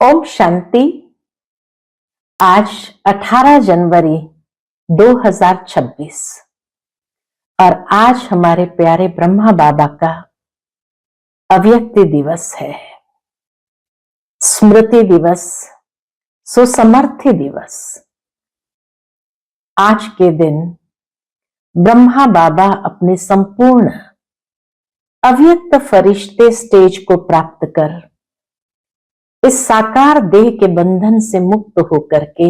ओम शांति। आज 18 जनवरी 2026 और आज हमारे प्यारे ब्रह्मा बाबा का अव्यक्ति दिवस है, स्मृति दिवस, सुसमर्थी दिवस। आज के दिन ब्रह्मा बाबा अपने संपूर्ण अव्यक्त फरिश्ते स्टेज को प्राप्त कर इस साकार देह के बंधन से मुक्त होकर के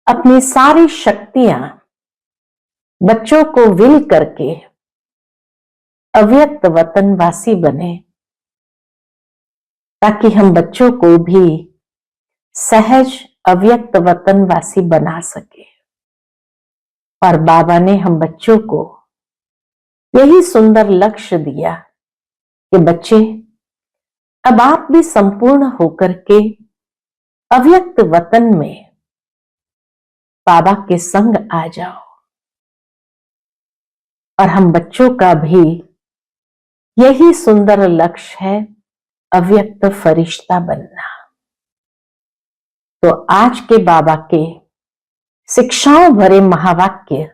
अपनी सारी शक्तियां बच्चों को विल करके अव्यक्त वतनवासी बने, ताकि हम बच्चों को भी सहज अव्यक्त वतनवासी बना सके। और बाबा ने हम बच्चों को यही सुंदर लक्ष्य दिया कि बच्चे, अब आप भी संपूर्ण होकर के अव्यक्त वतन में बाबा के संग आ जाओ। और हम बच्चों का भी यही सुंदर लक्ष्य है, अव्यक्त फरिश्ता बनना। तो आज के बाबा के शिक्षाओं भरे महावाक्य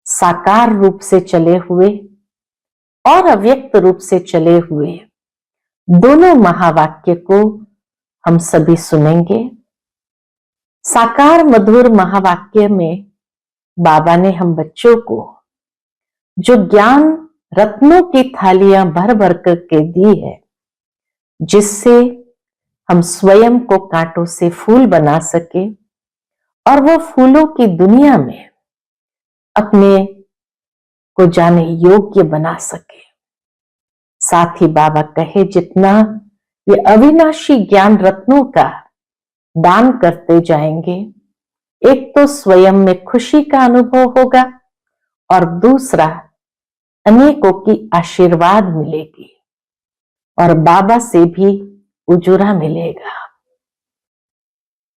साकार रूप से चले हुए और अव्यक्त रूप से चले हुए दोनों महावाक्य को हम सभी सुनेंगे। साकार मधुर महावाक्य में बाबा ने हम बच्चों को जो ज्ञान रत्नों की थालियां भर भर करके दी है, जिससे हम स्वयं को कांटों से फूल बना सके और वो फूलों की दुनिया में अपने को जाने योग्य बना सके। साथ ही बाबा कहे, जितना ये अविनाशी ज्ञान रत्नों का दान करते जाएंगे, एक तो स्वयं में खुशी का अनुभव होगा और दूसरा अनेकों की आशीर्वाद मिलेगी और बाबा से भी उजूरा मिलेगा।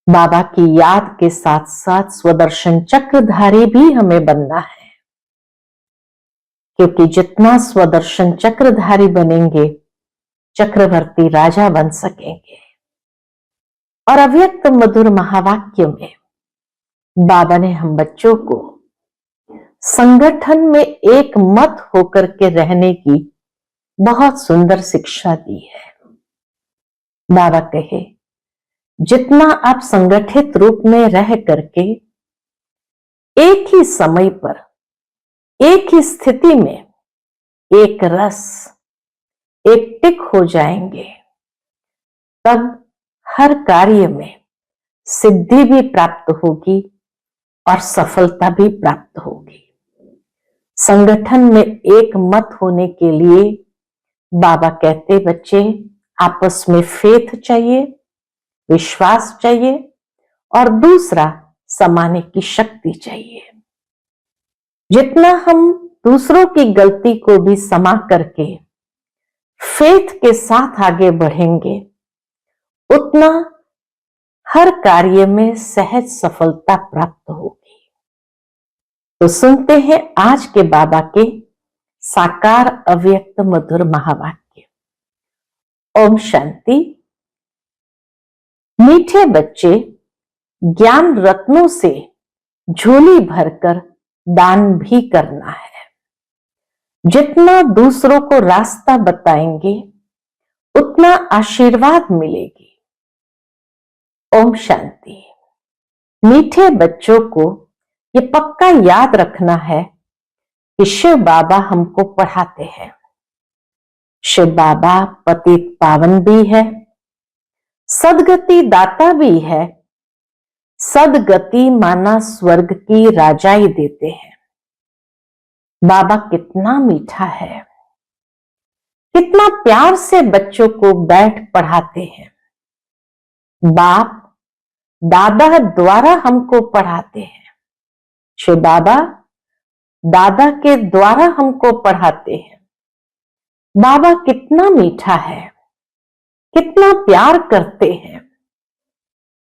बाबा की याद के साथ साथ स्वदर्शन चक्रधारी भी हमें बनना है, क्योंकि जितना स्वदर्शन चक्रधारी बनेंगे, चक्रवर्ती राजा बन सकेंगे। और अव्यक्त मधुर महावाक्य में बाबा ने हम बच्चों को संगठन में एक मत होकर के रहने की बहुत सुंदर शिक्षा दी है। बाबा कहे, जितना आप संगठित रूप में रह करके एक ही समय पर एक ही स्थिति में एक रस एक टिक हो जाएंगे, तब हर कार्य में सिद्धि भी प्राप्त होगी और सफलता भी प्राप्त होगी। संगठन में एक मत होने के लिए बाबा कहते, बच्चे आपस में फेथ चाहिए, विश्वास चाहिए और दूसरा समाने की शक्ति चाहिए। जितना हम दूसरों की गलती को भी समा करके फेथ के साथ आगे बढ़ेंगे, उतना हर कार्य में सहज सफलता प्राप्त होगी। तो सुनते हैं आज के बाबा के साकार अव्यक्त मधुर महावाक्य। ओम शांति। मीठे बच्चे, ज्ञान रत्नों से झोली भरकर दान भी करना है। जितना दूसरों को रास्ता बताएंगे, उतना आशीर्वाद मिलेगी। ओम शांति। मीठे बच्चों को ये पक्का याद रखना है कि शिव बाबा हमको पढ़ाते हैं। शिव बाबा पतित पावन भी है, सदगति दाता भी है। सदगति माना स्वर्ग की राजाई देते हैं। बाबा कितना मीठा है, कितना प्यार से बच्चों को बैठ पढ़ाते हैं। बाप दादा द्वारा हमको पढ़ाते हैं। शिव बाबा दादा के द्वारा हमको पढ़ाते हैं। बाबा कितना मीठा है, कितना प्यार करते हैं,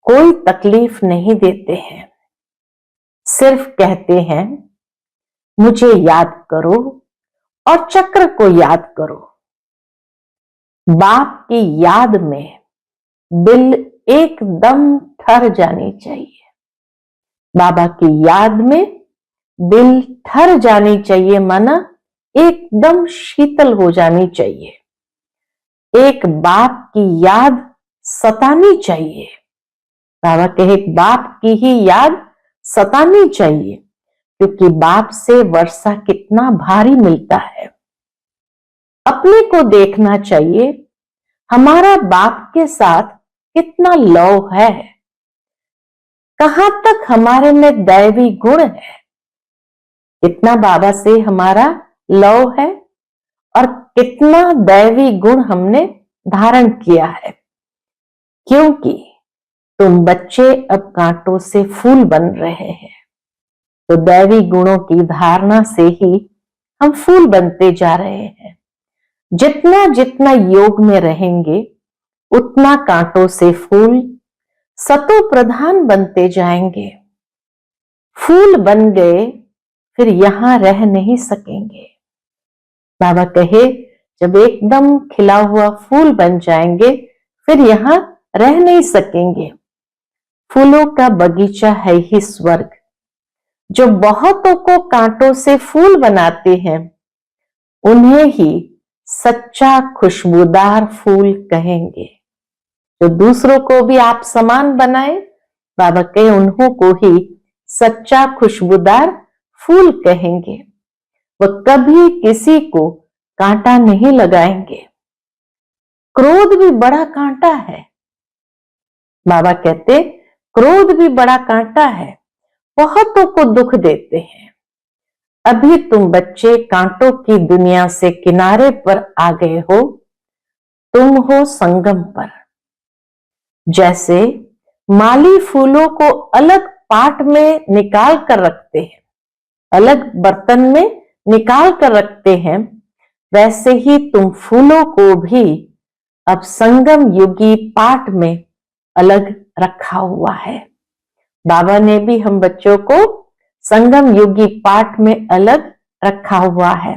कोई तकलीफ नहीं देते हैं। सिर्फ कहते हैं, मुझे याद करो और चक्र को याद करो। बाप की याद में दिल एकदम ठहर जानी चाहिए। बाबा की याद में दिल ठहर जानी चाहिए, माना एकदम शीतल हो जानी चाहिए। एक बाप की याद सतानी चाहिए। बाबा कहे बाप की ही याद सतानी चाहिए, क्योंकि बाप से वर्षा कितना भारी मिलता है। अपने को देखना चाहिए हमारा बाप के साथ कितना लव है, कहां तक हमारे में दैवी गुण है, कितना बाबा से हमारा लव है और कितना दैवी गुण हमने धारण किया है। क्योंकि तुम बच्चे अब कांटों से फूल बन रहे हैं, तो दैवी गुणों की धारणा से ही हम फूल बनते जा रहे हैं। जितना जितना योग में रहेंगे उतना कांटों से फूल सतो प्रधान बनते जाएंगे। फूल बन गए फिर यहां रह नहीं सकेंगे। बाबा कहे जब एकदम खिला हुआ फूल बन जाएंगे फिर यहां रह नहीं सकेंगे। फूलों का बगीचा है ही स्वर्ग। जो बहुतों को कांटों से फूल बनाते हैं उन्हें ही सच्चा खुशबूदार फूल कहेंगे। जो दूसरों को भी आप समान बनाए, बाबा कहे उन्हों को ही सच्चा खुशबूदार फूल कहेंगे। वह कभी किसी को कांटा नहीं लगाएंगे। क्रोध भी बड़ा कांटा है। बाबा कहते क्रोध भी बड़ा कांटा है, बहुतों को दुख देते हैं। अभी तुम बच्चे कांटों की दुनिया से किनारे पर आ गए हो, तुम हो संगम पर। जैसे माली फूलों को अलग पाट में निकाल कर रखते हैं, अलग बर्तन में निकाल कर रखते हैं, वैसे ही तुम फूलों को भी अब संगम युगी पाट में अलग रखा हुआ है। बाबा ने भी हम बच्चों को संगम युगी पाट में अलग रखा हुआ है।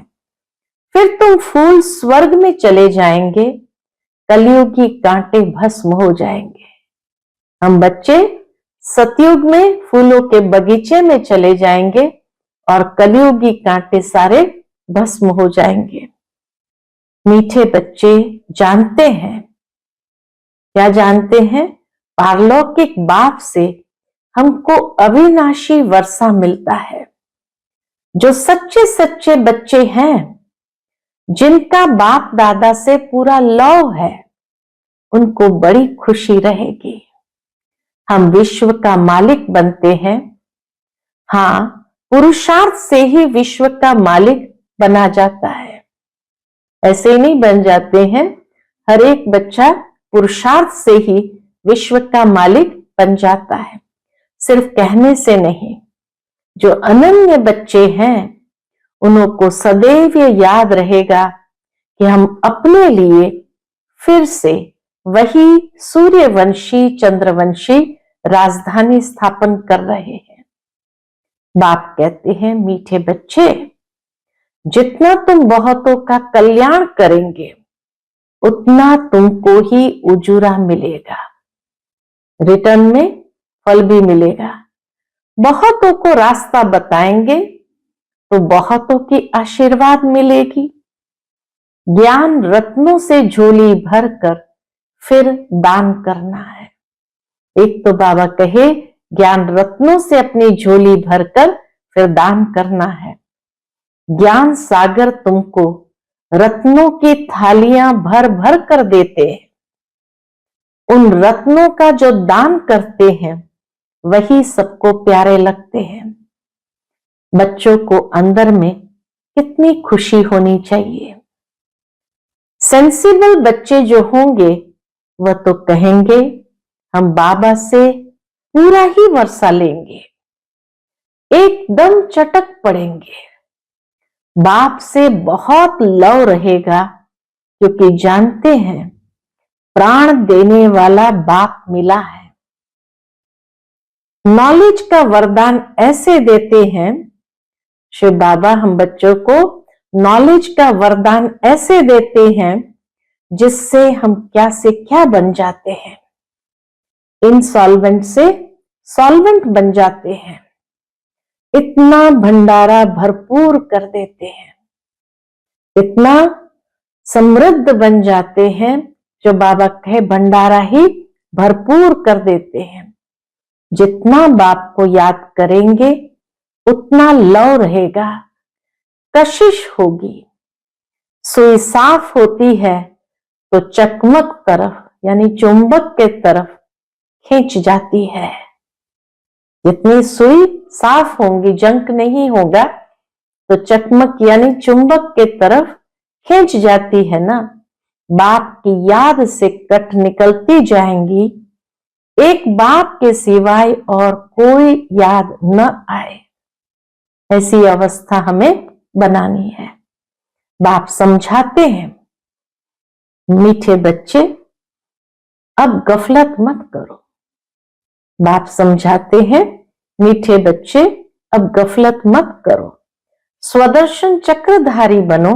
फिर तुम फूल स्वर्ग में चले जाएंगे, कलयुगी कांटे भस्म हो जाएंगे। हम बच्चे सतयुग में फूलों के बगीचे में चले जाएंगे और कलयुगी कांटे सारे भस्म हो जाएंगे। मीठे बच्चे जानते हैं, क्या जानते हैं? पारलौकिक बाप से हमको अविनाशी वर्षा मिलता है। जो सच्चे सच्चे बच्चे हैं, जिनका बाप दादा से पूरा लव है, उनको बड़ी खुशी रहेगी। हम विश्व का मालिक बनते हैं। हाँ, पुरुषार्थ से ही विश्व का मालिक बना जाता है, ऐसे नहीं बन जाते हैं। हर एक बच्चा पुरुषार्थ से ही विश्व का मालिक बन जाता है, सिर्फ कहने से नहीं। जो अनन्य बच्चे हैं उन्हों को सदैव याद रहेगा कि हम अपने लिए फिर से वही सूर्यवंशी चंद्रवंशी राजधानी स्थापन कर रहे हैं। बाप कहते हैं मीठे बच्चे, जितना तुम बहुतों का कल्याण करेंगे उतना तुमको ही उजूरा मिलेगा, रिटर्न में फल भी मिलेगा। बहुतों को रास्ता बताएंगे तो बहुतों की आशीर्वाद मिलेगी। ज्ञान रत्नों से झोली भरकर फिर दान करना है। एक तो बाबा कहे ज्ञान रत्नों से अपनी झोली भरकर फिर दान करना है। ज्ञान सागर तुमको रत्नों की थालियां भर भर कर देते हैं। उन रत्नों का जो दान करते हैं वही सबको प्यारे लगते हैं। बच्चों को अंदर में कितनी खुशी होनी चाहिए। सेंसिबल बच्चे जो होंगे वह तो कहेंगे हम बाबा से पूरा ही वर्षा लेंगे, एकदम चटक पड़ेंगे। बाप से बहुत लव रहेगा, क्योंकि जानते हैं प्राण देने वाला बाप मिला है। नॉलेज का वरदान ऐसे देते हैं शिव बाबा, हम बच्चों को नॉलेज का वरदान ऐसे देते हैं जिससे हम क्या से क्या बन जाते हैं। इनसॉल्वेंट से सॉल्वेंट बन जाते हैं, इतना भंडारा भरपूर कर देते हैं, इतना समृद्ध बन जाते हैं, जो बाबा कहे भंडारा ही भरपूर कर देते हैं। जितना बाप को याद करेंगे उतना लौ रहेगा, कशिश होगी। सुई साफ होती है तो चकमक तरफ यानी चुंबक के तरफ खींच जाती है। जितनी सुई साफ होंगी, जंक नहीं होगा, तो चकमक यानी चुंबक के तरफ खींच जाती है ना। बाप की याद से कट निकलती जाएंगी, एक बाप के सिवाय और कोई याद न आए, ऐसी अवस्था हमें बनानी है। बाप समझाते हैं, मीठे बच्चे अब गफलत मत करो। बाप समझाते हैं, मीठे बच्चे अब गफलत मत करो, स्वदर्शन चक्रधारी बनो,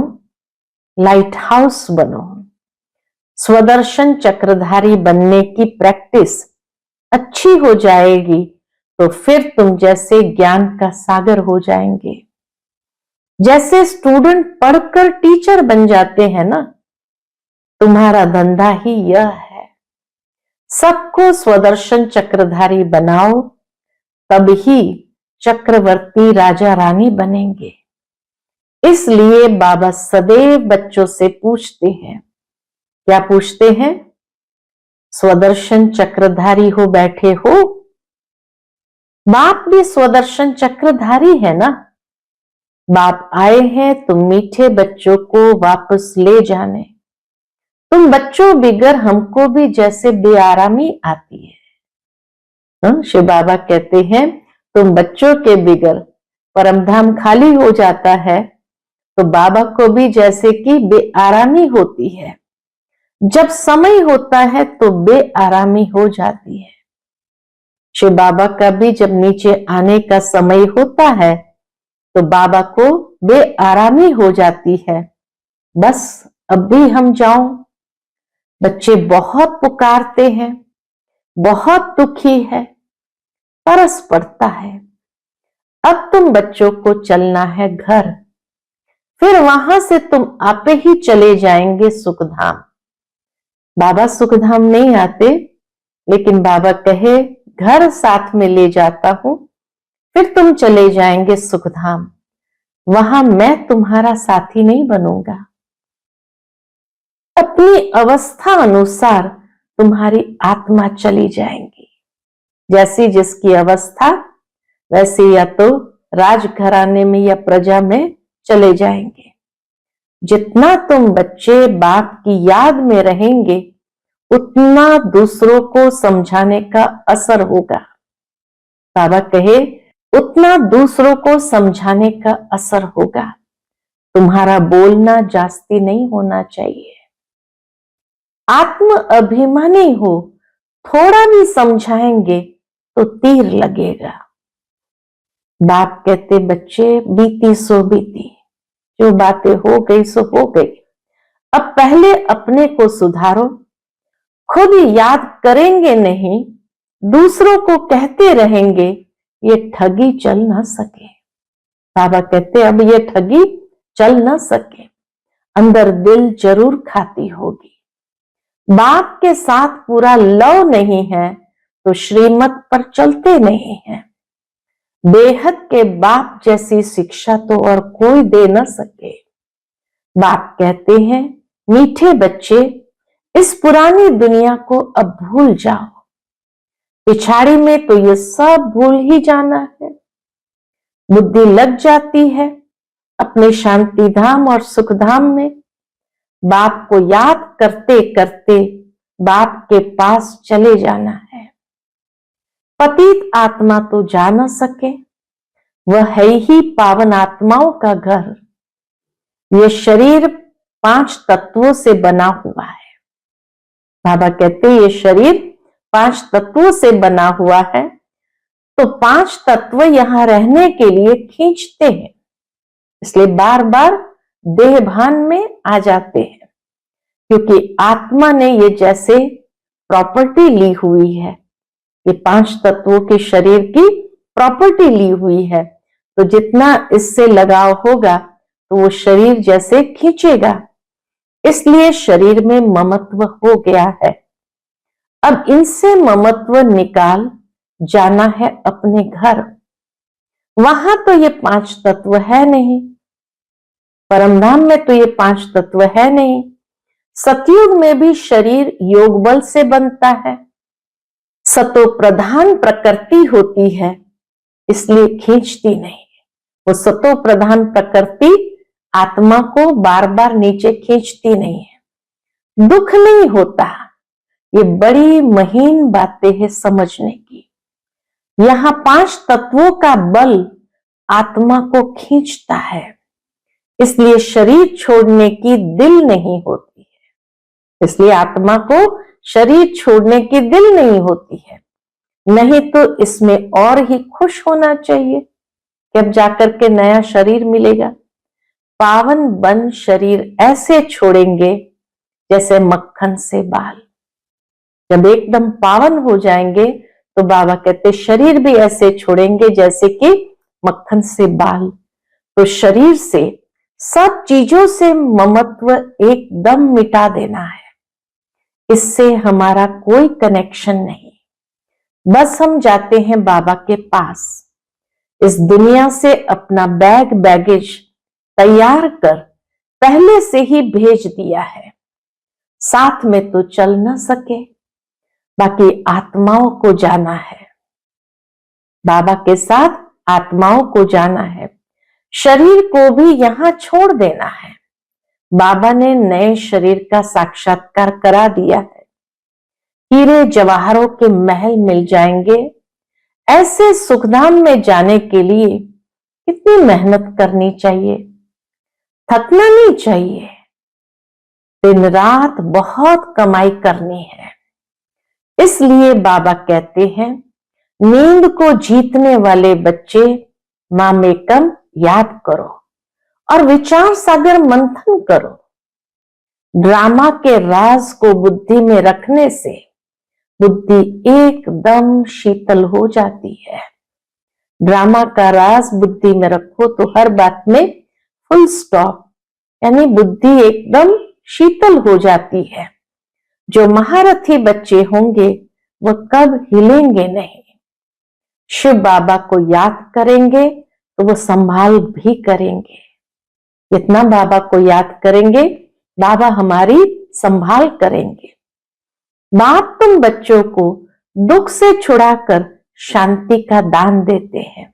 लाइट हाउस बनो। स्वदर्शन चक्रधारी बनने की प्रैक्टिस अच्छी हो जाएगी तो फिर तुम जैसे ज्ञान का सागर हो जाएंगे। जैसे स्टूडेंट पढ़कर टीचर बन जाते हैं ना, तुम्हारा धंधा ही यह है, सबको स्वदर्शन चक्रधारी बनाओ, तभी चक्रवर्ती राजा रानी बनेंगे। इसलिए बाबा सदैव बच्चों से पूछते हैं, क्या पूछते हैं? स्वदर्शन चक्रधारी हो बैठे हो? बाप भी स्वदर्शन चक्रधारी है ना। बाप आए हैं तुम मीठे बच्चों को वापस ले जाने। तुम बच्चों बिगर हमको भी जैसे बेआरामी आती है। शिव बाबा कहते हैं, तुम बच्चों के बिगर परमधाम खाली हो जाता है तो बाबा को भी जैसे कि बेआरामी होती है। जब समय होता है तो बेआरामी हो जाती है। शिव बाबा का भी जब नीचे आने का समय होता है तो बाबा को बेआरामी हो जाती है, बस अब भी हम जाऊं। बच्चे बहुत पुकारते हैं, बहुत दुखी है, तरस पड़ता है। अब तुम बच्चों को चलना है घर, फिर वहां से तुम आपे ही चले जाएंगे सुखधाम। बाबा सुखधाम नहीं आते, लेकिन बाबा कहे घर साथ में ले जाता हूं, फिर तुम चले जाएंगे सुखधाम। वहां मैं तुम्हारा साथी नहीं बनूंगा। अपनी अवस्था अनुसार तुम्हारी आत्मा चली जाएंगी। जैसी जिसकी अवस्था वैसे या तो राजघराने में या प्रजा में चले जाएंगे। जितना तुम बच्चे बाप की याद में रहेंगे उतना दूसरों को समझाने का असर होगा। बाबा कहे उतना दूसरों को समझाने का असर होगा। तुम्हारा बोलना जास्ती नहीं होना चाहिए। आत्म अभिमानी हो, थोड़ा भी समझाएंगे तो तीर लगेगा। बाप कहते बच्चे बीती सो बीती, जो बातें हो गई सो हो गई। अब पहले अपने को सुधारो। खुद याद करेंगे नहीं, दूसरों को कहते रहेंगे, ये ठगी चल ना सके। बाबा कहते अब ये ठगी चल ना सके, अंदर दिल जरूर खाती होगी। बाप के साथ पूरा लव नहीं है तो श्रीमत पर चलते नहीं है। बेहद के बाप जैसी शिक्षा तो और कोई दे न सके। बाप कहते हैं मीठे बच्चे, इस पुरानी दुनिया को अब भूल जाओ। पिछाड़ी में तो ये सब भूल ही जाना है। बुद्धि लग जाती है अपने शांति धाम और सुख धाम में। बाप को याद करते करते बाप के पास चले जाना है। पतित आत्मा तो जा न सके, वह है ही पावन आत्माओं का घर। यह शरीर 5 तत्वों से बना हुआ है। बाबा कहते हैं ये शरीर 5 तत्वों से बना हुआ है, तो 5 तत्व यहां रहने के लिए खींचते हैं, इसलिए बार बार देह भान में आ जाते हैं। क्योंकि आत्मा ने ये जैसे प्रॉपर्टी ली हुई है, ये 5 तत्वों के शरीर की प्रॉपर्टी ली हुई है, तो जितना इससे लगाव होगा तो वो शरीर जैसे खींचेगा, इसलिए शरीर में ममत्व हो गया है। अब इनसे ममत्व निकाल जाना है अपने घर। वहां तो ये 5 तत्व है नहीं, परमधाम में तो ये 5 तत्व है नहीं। सतयुग में भी शरीर योग बल से बनता है, सतो प्रधान प्रकृति होती है, इसलिए खींचती नहीं। वो सतो प्रधान प्रकृति आत्मा को बार बार नीचे खींचती नहीं है। दुख नहीं होता। ये बड़ी महीन बातें हैं समझने की। यहां 5 तत्वों का बल आत्मा को खींचता है, इसलिए शरीर छोड़ने की दिल नहीं होती है। इसलिए आत्मा को शरीर छोड़ने की दिल नहीं होती है। नहीं तो इसमें और ही खुश होना चाहिए कि अब जाकर के नया शरीर मिलेगा। पावन बन शरीर ऐसे छोड़ेंगे जैसे मक्खन से बाल। जब एकदम पावन हो जाएंगे तो बाबा कहते शरीर भी ऐसे छोड़ेंगे जैसे कि मक्खन से बाल। तो शरीर से, सब चीजों से ममत्व एकदम मिटा देना है। इससे हमारा कोई कनेक्शन नहीं। बस हम जाते हैं बाबा के पास। इस दुनिया से अपना बैगेज तैयार कर पहले से ही भेज दिया है। साथ में तो चल न सके, बाकी आत्माओं को जाना है। बाबा के साथ आत्माओं को जाना है। शरीर को भी यहां छोड़ देना है। बाबा ने नए शरीर का साक्षात्कार करा दिया है। हीरे जवाहरों के महल मिल जाएंगे। ऐसे सुखधाम में जाने के लिए कितनी मेहनत करनी चाहिए, थकना नहीं चाहिए। दिन रात बहुत कमाई करनी है। इसलिए बाबा कहते हैं नींद को जीतने वाले बच्चे मामेकम याद करो और विचार सागर मंथन करो। ड्रामा के राज को बुद्धि में रखने से बुद्धि एकदम शीतल हो जाती है। ड्रामा का राज बुद्धि में रखो तो हर बात में फुल स्टॉप, यानी बुद्धि एकदम शीतल हो जाती है। जो महारथी बच्चे होंगे वो कब हिलेंगे नहीं। शिव बाबा को याद करेंगे तो वो संभाल भी करेंगे। जितना बाबा को याद करेंगे बाबा हमारी संभाल करेंगे। बाप तुम बच्चों को दुख से छुड़ाकर शांति का दान देते हैं।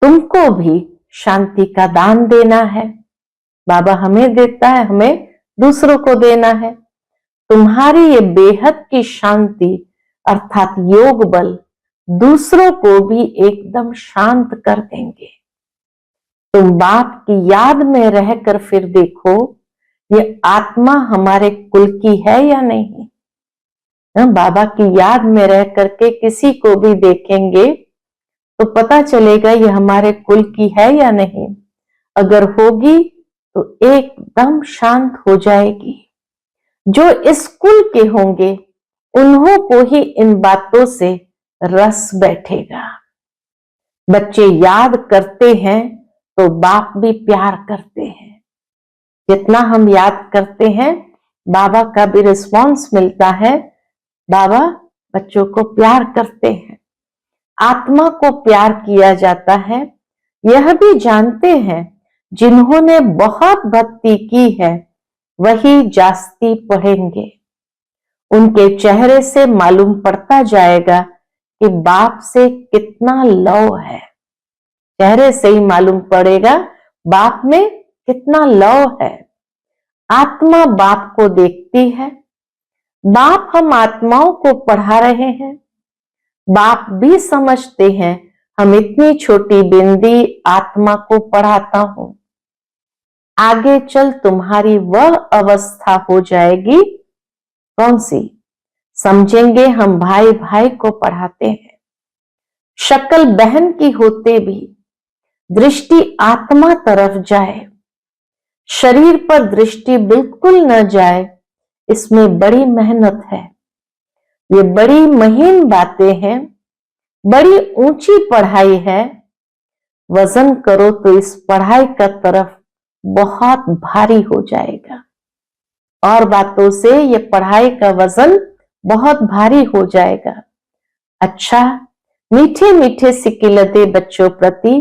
तुमको भी शांति का दान देना है। बाबा हमें देता है, हमें दूसरों को देना है। तुम्हारी ये बेहद की शांति अर्थात योग बल दूसरों को भी एकदम शांत कर देंगे। तुम बाप की याद में रहकर फिर देखो ये आत्मा हमारे कुल की है या नहीं। बाबा की याद में रह करके किसी को भी देखेंगे तो पता चलेगा ये हमारे कुल की है या नहीं। अगर होगी तो एकदम शांत हो जाएगी। जो इस कुल के होंगे उन्हों को ही इन बातों से रस बैठेगा। बच्चे याद करते हैं तो बाप भी प्यार करते हैं। जितना हम याद करते हैं बाबा का भी रिस्पॉन्स मिलता है। बाबा बच्चों को प्यार करते हैं। आत्मा को प्यार किया जाता है। यह भी जानते हैं जिन्होंने बहुत भक्ति की है वही जास्ती पढ़ेंगे। उनके चेहरे से मालूम पड़ता जाएगा कि बाप से कितना लव है। चेहरे से ही मालूम पड़ेगा बाप में कितना लव है। आत्मा बाप को देखती है। बाप हम आत्माओं को पढ़ा रहे हैं। बाप भी समझते हैं हम इतनी छोटी बिंदी आत्मा को पढ़ाता हूं। आगे चल तुम्हारी वह अवस्था हो जाएगी, कौन सी? समझेंगे हम भाई भाई को पढ़ाते हैं। शक्ल बहन की होते भी दृष्टि आत्मा तरफ जाए, शरीर पर दृष्टि बिल्कुल न जाए, इसमें बड़ी मेहनत है। ये बड़ी महीन बातें हैं, बड़ी ऊंची पढ़ाई है। वजन करो तो इस पढ़ाई का तरफ बहुत भारी हो जाएगा। और बातों से ये पढ़ाई का वजन बहुत भारी हो जाएगा। अच्छा, मीठे मीठे सिकिलते बच्चों प्रति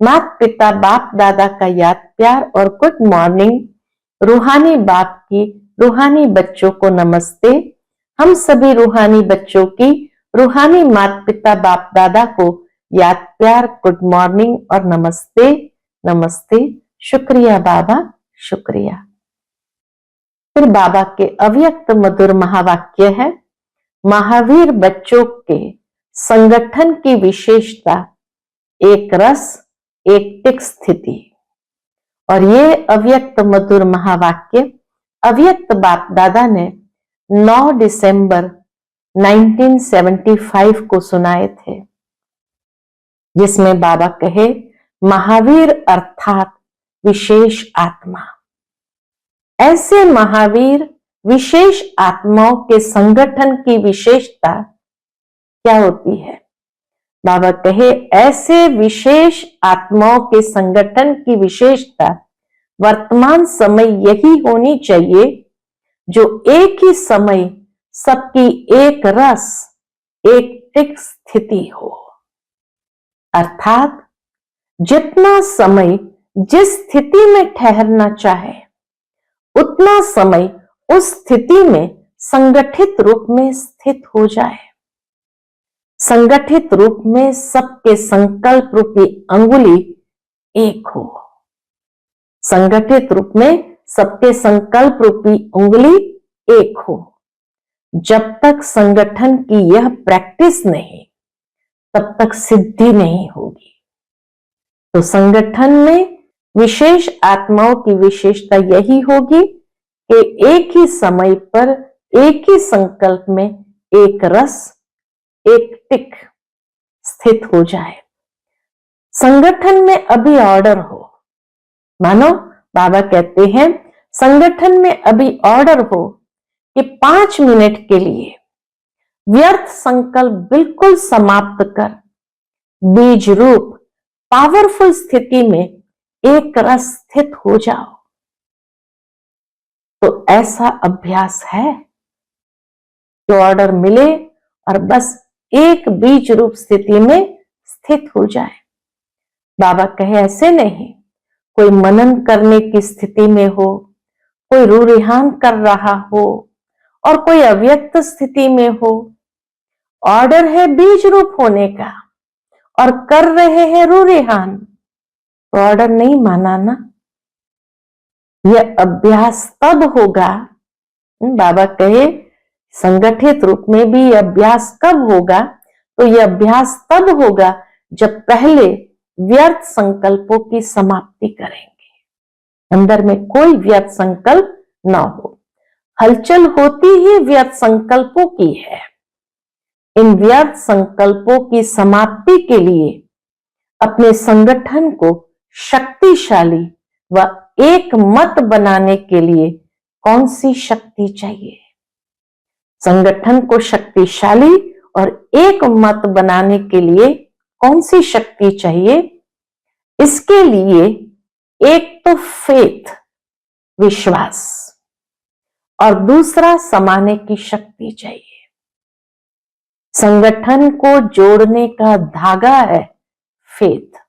माता पिता बाप दादा का याद प्यार और गुड मॉर्निंग। रूहानी बाप की रूहानी बच्चों को नमस्ते। हम सभी रूहानी बच्चों की रूहानी माता पिता बाप दादा को याद प्यार गुड मॉर्निंग और नमस्ते नमस्ते। शुक्रिया बाबा, शुक्रिया। फिर बाबा के अव्यक्त मधुर महावाक्य है, महावीर बच्चों के संगठन की विशेषता एक रस एक टिक स्थिति। और ये अव्यक्त मधुर महावाक्य अव्यक्त बाप दादा ने 9 दिसंबर 1975 को सुनाए थे, जिसमें बाबा कहे महावीर अर्थात विशेष आत्मा। ऐसे महावीर विशेष आत्माओं के संगठन की विशेषता क्या होती है? बाबा कहे ऐसे विशेष आत्माओं के संगठन की विशेषता वर्तमान समय यही होनी चाहिए जो एक ही समय सबकी एक रस एक टिक स्थिति हो। अर्थात जितना समय जिस स्थिति में ठहरना चाहे उतना समय उस स्थिति में संगठित रूप में स्थित हो जाए। संगठित रूप में सबके संकल्प रूपी अंगुली एक हो। संगठित रूप में सबके संकल्प रूपी उंगली एक हो। जब तक संगठन की यह प्रैक्टिस नहीं तब तक सिद्धि नहीं होगी। तो संगठन में विशेष आत्माओं की विशेषता यही होगी कि एक ही समय पर एक ही संकल्प में एक रस एक टिक स्थित हो जाए। संगठन में अभी ऑर्डर हो, मानो बाबा कहते हैं संगठन में अभी ऑर्डर हो कि 5 मिनट के लिए व्यर्थ संकल्प बिल्कुल समाप्त कर बीज रूप पावरफुल स्थिति में एक रस स्थित हो जाओ। तो ऐसा अभ्यास है जो ऑर्डर मिले और बस एक बीज रूप स्थिति में स्थित हो जाए। बाबा कहे ऐसे नहीं, कोई मनन करने की स्थिति में हो, कोई रूरिहान कर रहा हो और कोई अव्यक्त स्थिति में हो। ऑर्डर है बीज रूप होने का और कर रहे हैं रूरिहान, तो ऑर्डर नहीं माना ना। यह अभ्यास तब होगा, बाबा कहे संगठित रूप में भी अभ्यास कब होगा? तो यह अभ्यास तब होगा जब पहले व्यर्थ संकल्पों की समाप्ति करेंगे। अंदर में कोई व्यर्थ संकल्प ना हो। हलचल होती ही व्यर्थ संकल्पों की है। इन व्यर्थ संकल्पों की समाप्ति के लिए अपने संगठन को शक्तिशाली व एक मत बनाने के लिए कौन सी शक्ति चाहिए? संगठन को शक्तिशाली और एक मत बनाने के लिए कौन सी शक्ति चाहिए? इसके लिए एक तो फेथ विश्वास और दूसरा समाने की शक्ति चाहिए। संगठन को जोड़ने का धागा है फेथ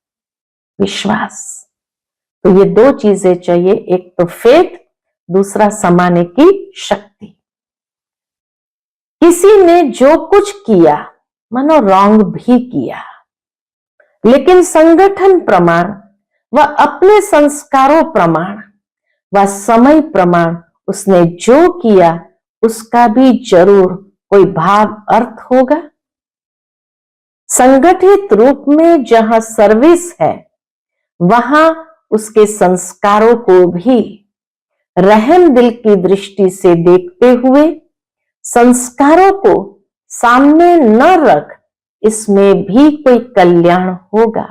विश्वास। तो ये 2 चीजें चाहिए, एक तो फेथ, दूसरा समाने की शक्ति। किसी ने जो कुछ किया मानो रॉन्ग भी किया, लेकिन संगठन प्रमाण व अपने संस्कारों प्रमाण व समय प्रमाण उसने जो किया उसका भी जरूर कोई भाव अर्थ होगा। संगठित रूप में जहां सर्विस है वहां उसके संस्कारों को भी रहम दिल की दृष्टि से देखते हुए संस्कारों को सामने न रख, इसमें भी कोई कल्याण होगा।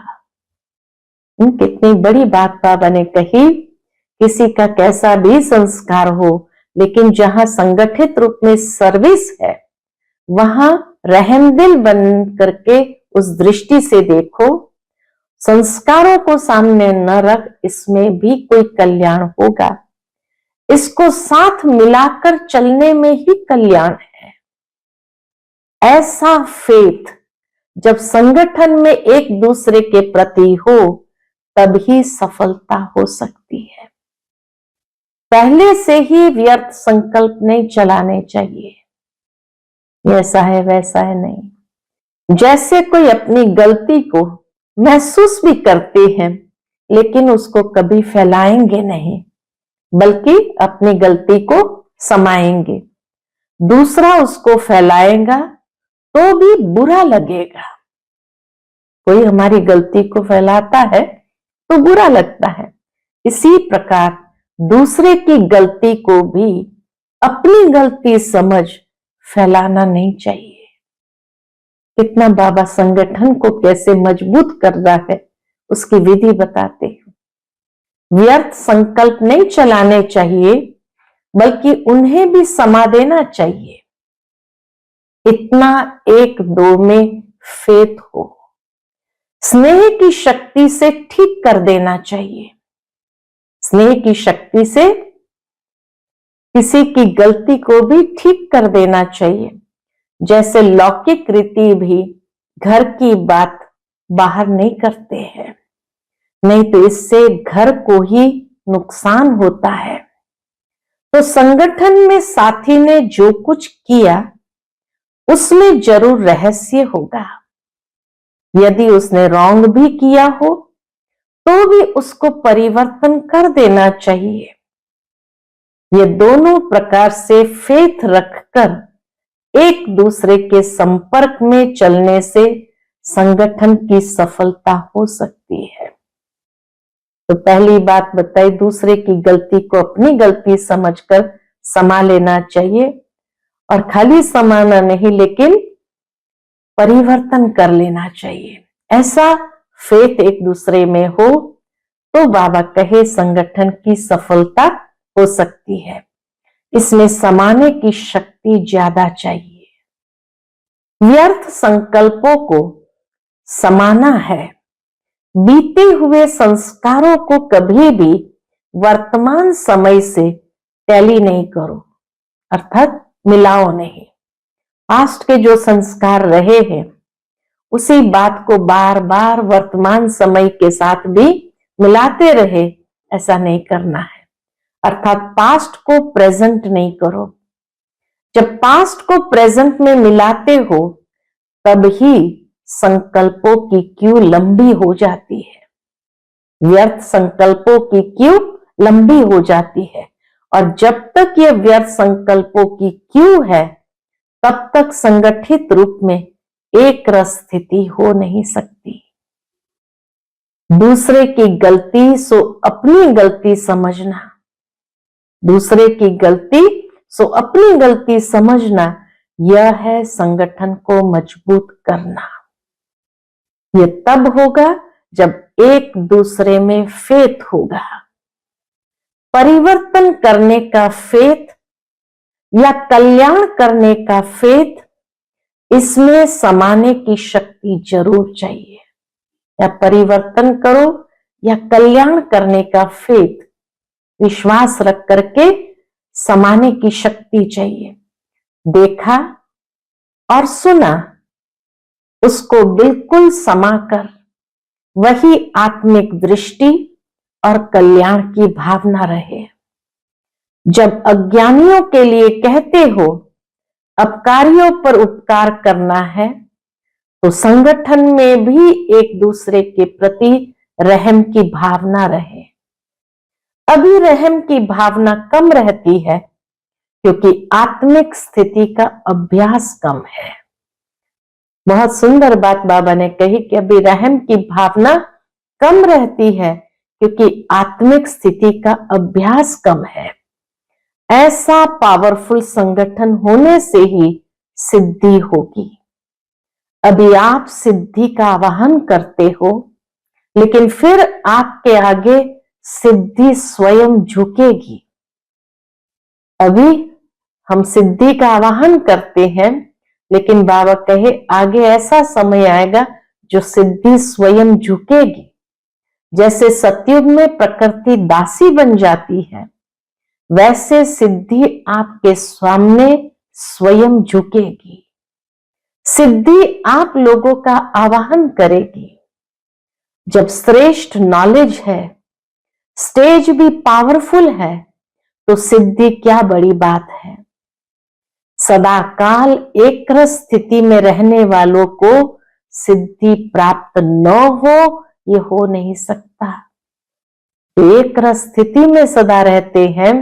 कितनी बड़ी बात बाबा ने कही। किसी का कैसा भी संस्कार हो, लेकिन जहां संगठित रूप में सर्विस है वहां रहमदिल बन करके उस दृष्टि से देखो, संस्कारों को सामने न रख, इसमें भी कोई कल्याण होगा। इसको साथ मिलाकर चलने में ही कल्याण है। ऐसा फेथ जब संगठन में एक दूसरे के प्रति हो तभी सफलता हो सकती है। पहले से ही व्यर्थ संकल्प नहीं चलाने चाहिए, ऐसा है वैसा है नहीं। जैसे कोई अपनी गलती को महसूस भी करते हैं लेकिन उसको कभी फैलाएंगे नहीं, बल्कि अपनी गलती को समाएंगे। दूसरा उसको फैलाएगा तो भी बुरा लगेगा। कोई हमारी गलती को फैलाता है तो बुरा लगता है। इसी प्रकार दूसरे की गलती को भी अपनी गलती समझ फैलाना नहीं चाहिए। कितना बाबा संगठन को कैसे मजबूत कर रहा है उसकी विधि बताते हैं। व्यर्थ संकल्प नहीं चलाने चाहिए, बल्कि उन्हें भी समा देना चाहिए। इतना एक दो में फेथ हो, स्नेह की शक्ति से ठीक कर देना चाहिए। स्नेह की शक्ति से किसी की गलती को भी ठीक कर देना चाहिए। जैसे लौकिक रीति भी घर की बात बाहर नहीं करते हैं, नहीं तो इससे घर को ही नुकसान होता है। तो संगठन में साथी ने जो कुछ किया उसमें जरूर रहस्य होगा। यदि उसने रॉन्ग भी किया हो तो भी उसको परिवर्तन कर देना चाहिए। ये दोनों प्रकार से फेथ रखकर एक दूसरे के संपर्क में चलने से संगठन की सफलता हो सकती है। तो पहली बात बताई, दूसरे की गलती को अपनी गलती समझकर समा लेना चाहिए, और खाली समाना नहीं लेकिन परिवर्तन कर लेना चाहिए। ऐसा फेथ एक दूसरे में हो तो बाबा कहे संगठन की सफलता हो सकती है। इसमें समाने की शक्ति ज्यादा चाहिए। व्यर्थ संकल्पों को समाना है। बीते हुए संस्कारों को कभी भी वर्तमान समय से टैली नहीं करो, अर्थात मिलाओ नहीं। पास्ट के जो संस्कार रहे हैं उसी बात को बार बार वर्तमान समय के साथ भी मिलाते रहे, ऐसा नहीं करना है। अर्थात पास्ट को प्रेजेंट नहीं करो। जब पास्ट को प्रेजेंट में मिलाते हो तब ही संकल्पों की क्यू लंबी हो जाती है। व्यर्थ संकल्पों की क्यू लंबी हो जाती है, और जब तक ये व्यर्थ संकल्पों की क्यू है तब तक संगठित रूप में एक रस स्थिति हो नहीं सकती। दूसरे की गलती सो अपनी गलती समझना, दूसरे की गलती सो अपनी गलती समझना, यह है संगठन को मजबूत करना। यह तब होगा जब एक दूसरे में फेथ होगा। परिवर्तन करने का फेथ या कल्याण करने का फेथ, इसमें समाने की शक्ति जरूर चाहिए। या परिवर्तन करो या कल्याण करने का फेथ, विश्वास रख करके समाने की शक्ति चाहिए। देखा और सुना, उसको बिल्कुल समाकर वही आत्मिक दृष्टि और कल्याण की भावना रहे। जब अज्ञानियों के लिए कहते हो अपकारियों पर उपकार करना है, तो संगठन में भी एक दूसरे के प्रति रहम की भावना रहे। अभी रहम की भावना कम रहती है क्योंकि आत्मिक स्थिति का अभ्यास कम है। बहुत सुंदर बात बाबा ने कही कि अभी रहम की भावना कम रहती है क्योंकि आत्मिक स्थिति का अभ्यास कम है। ऐसा पावरफुल संगठन होने से ही सिद्धि होगी। अभी आप सिद्धि का आवाहन करते हो, लेकिन फिर आपके आगे सिद्धि स्वयं झुकेगी। अभी हम सिद्धि का आवाहन करते हैं, लेकिन बाबा कहे आगे ऐसा समय आएगा जो सिद्धि स्वयं झुकेगी। जैसे सतयुग में प्रकृति दासी बन जाती है, वैसे सिद्धि आपके सामने स्वयं झुकेगी। सिद्धि आप लोगों का आवाहन करेगी। जब श्रेष्ठ नॉलेज है, स्टेज भी पावरफुल है, तो सिद्धि क्या बड़ी बात है। सदा काल एक स्थिति में रहने वालों को सिद्धि प्राप्त न हो, ये हो नहीं सकता। एक स्थिति में सदा रहते हैं,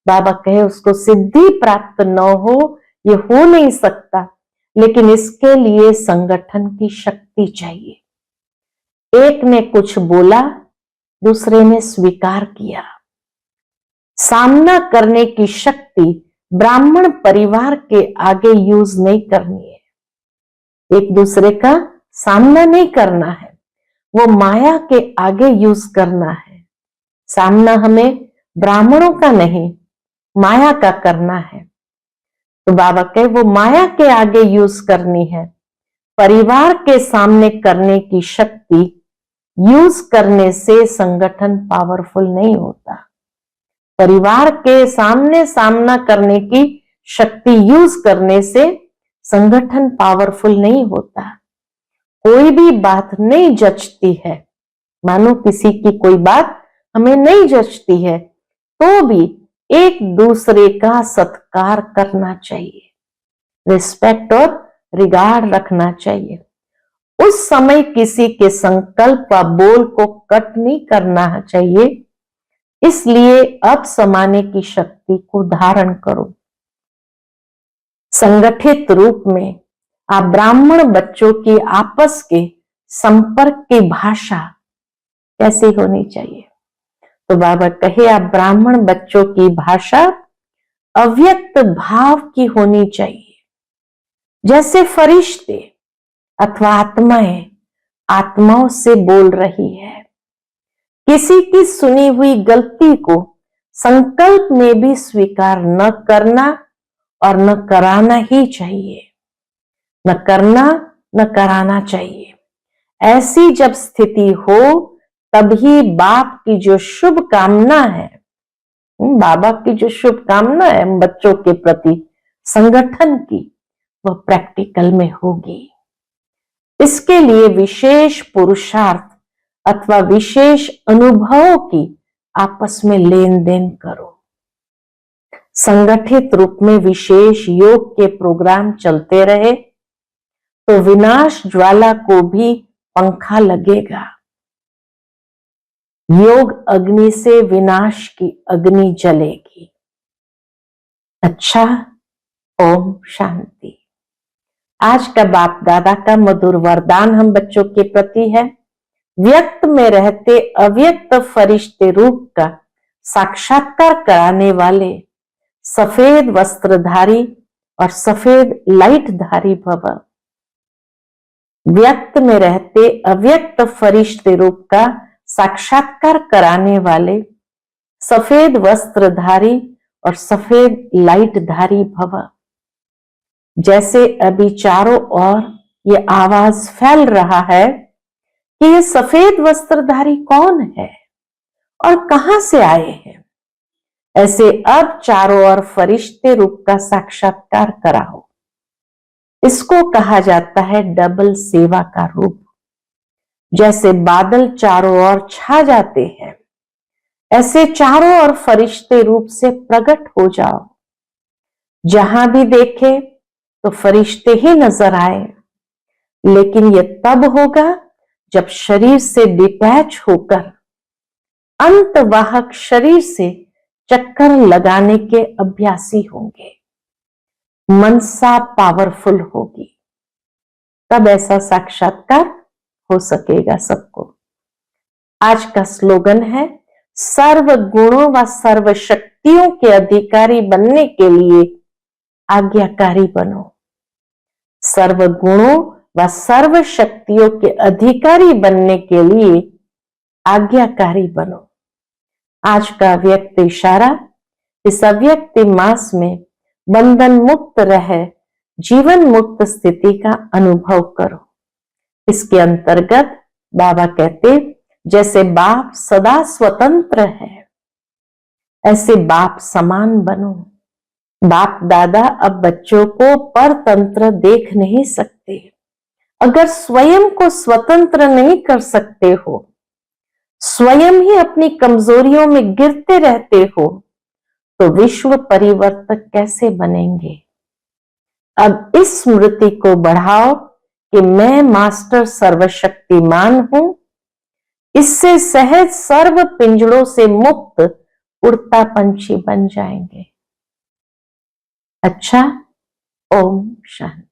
बाबा कहे उसको सिद्धि प्राप्त न हो, ये हो नहीं सकता। लेकिन इसके लिए संगठन की शक्ति चाहिए। एक ने कुछ बोला, दूसरे ने स्वीकार किया। सामना करने की शक्ति ब्राह्मण परिवार के आगे यूज नहीं करनी है। एक दूसरे का सामना नहीं करना है, वो माया के आगे यूज करना है। सामना हमें ब्राह्मणों का नहीं, माया का करना है। तो बाबा कहे वो माया के आगे यूज करनी है। परिवार के सामने करने की शक्ति यूज करने से संगठन पावरफुल नहीं होता। परिवार के सामने सामना करने की शक्ति यूज करने से संगठन पावरफुल नहीं होता। कोई भी बात नहीं जचती है, मानो किसी की कोई बात हमें नहीं जचती है, तो भी एक दूसरे का सत्कार करना चाहिए, रिस्पेक्ट और रिगार्ड रखना चाहिए। उस समय किसी के संकल्प व बोल को कट नहीं करना चाहिए। इसलिए अब समाने की शक्ति को धारण करो। संगठित रूप में आप ब्राह्मण बच्चों की आपस के संपर्क की भाषा कैसी होनी चाहिए। तो बाबा कहे आप ब्राह्मण बच्चों की भाषा अव्यक्त भाव की होनी चाहिए। जैसे फरिश्ते अथवा आत्माएं आत्माओं से बोल रही है। किसी की सुनी हुई गलती को संकल्प में भी स्वीकार न करना और न कराना ही चाहिए। न करना न कराना चाहिए। ऐसी जब स्थिति हो तभी बाप की जो शुभ कामना है, बाबा की जो शुभकामना है बच्चों के प्रति संगठन की, वह प्रैक्टिकल में होगी। इसके लिए विशेष पुरुषार्थ अथवा विशेष अनुभवों की आपस में लेन देन करो। संगठित रूप में विशेष योग के प्रोग्राम चलते रहे तो विनाश ज्वाला को भी पंखा लगेगा। योग अग्नि से विनाश की अग्नि जलेगी। अच्छा, ओम शांति। आज का बाप दादा का मधुर वरदान हम बच्चों के प्रति है। व्यक्त में रहते अव्यक्त फरिश्ते रूप का साक्षात्कार कराने वाले सफेद वस्त्रधारी और सफेद लाइट धारी भव। व्यक्त में रहते अव्यक्त फरिश्ते रूप का साक्षात्कार कराने वाले सफेद वस्त्रधारी और सफेद लाइट धारी भव। जैसे अभी चारों ओर ये आवाज फैल रहा है कि ये सफेद वस्त्रधारी कौन है और कहां से आए हैं, ऐसे अब चारों ओर फरिश्ते रूप का साक्षात्कार कराओ। इसको कहा जाता है डबल सेवा का रूप। जैसे बादल चारों ओर छा जाते हैं, ऐसे चारों ओर फरिश्ते रूप से प्रकट हो जाओ। जहां भी देखे तो फरिश्ते ही नजर आए, लेकिन यह तब होगा जब शरीर से डिटैच होकर अंतवाहक शरीर से चक्कर लगाने के अभ्यासी होंगे। मनसा पावरफुल होगी, तब ऐसा साक्षात्कार हो सकेगा सबको। आज का स्लोगन है, सर्व गुणों व सर्व शक्तियों के अधिकारी बनने के लिए आज्ञाकारी बनो। सर्व गुणों व सर्व शक्तियों के अधिकारी बनने के लिए आज्ञाकारी बनो। आज का व्यक्त इशारा, इस अव्यक्त मास में बंधन मुक्त रहे, जीवन मुक्त स्थिति का अनुभव करो। इसके अंतर्गत बाबा कहते, जैसे बाप सदा स्वतंत्र है, ऐसे बाप समान बनो। बाप दादा अब बच्चों को परतंत्र देख नहीं सकते। अगर स्वयं को स्वतंत्र नहीं कर सकते हो, स्वयं ही अपनी कमजोरियों में गिरते रहते हो, तो विश्व परिवर्तक कैसे बनेंगे। अब इस स्मृति को बढ़ाओ कि मैं मास्टर सर्वशक्तिमान हूं। इससे सहज सर्व पिंजड़ों से मुक्त उड़ता पंछी बन जाएंगे। अच्छा, ओम शांति।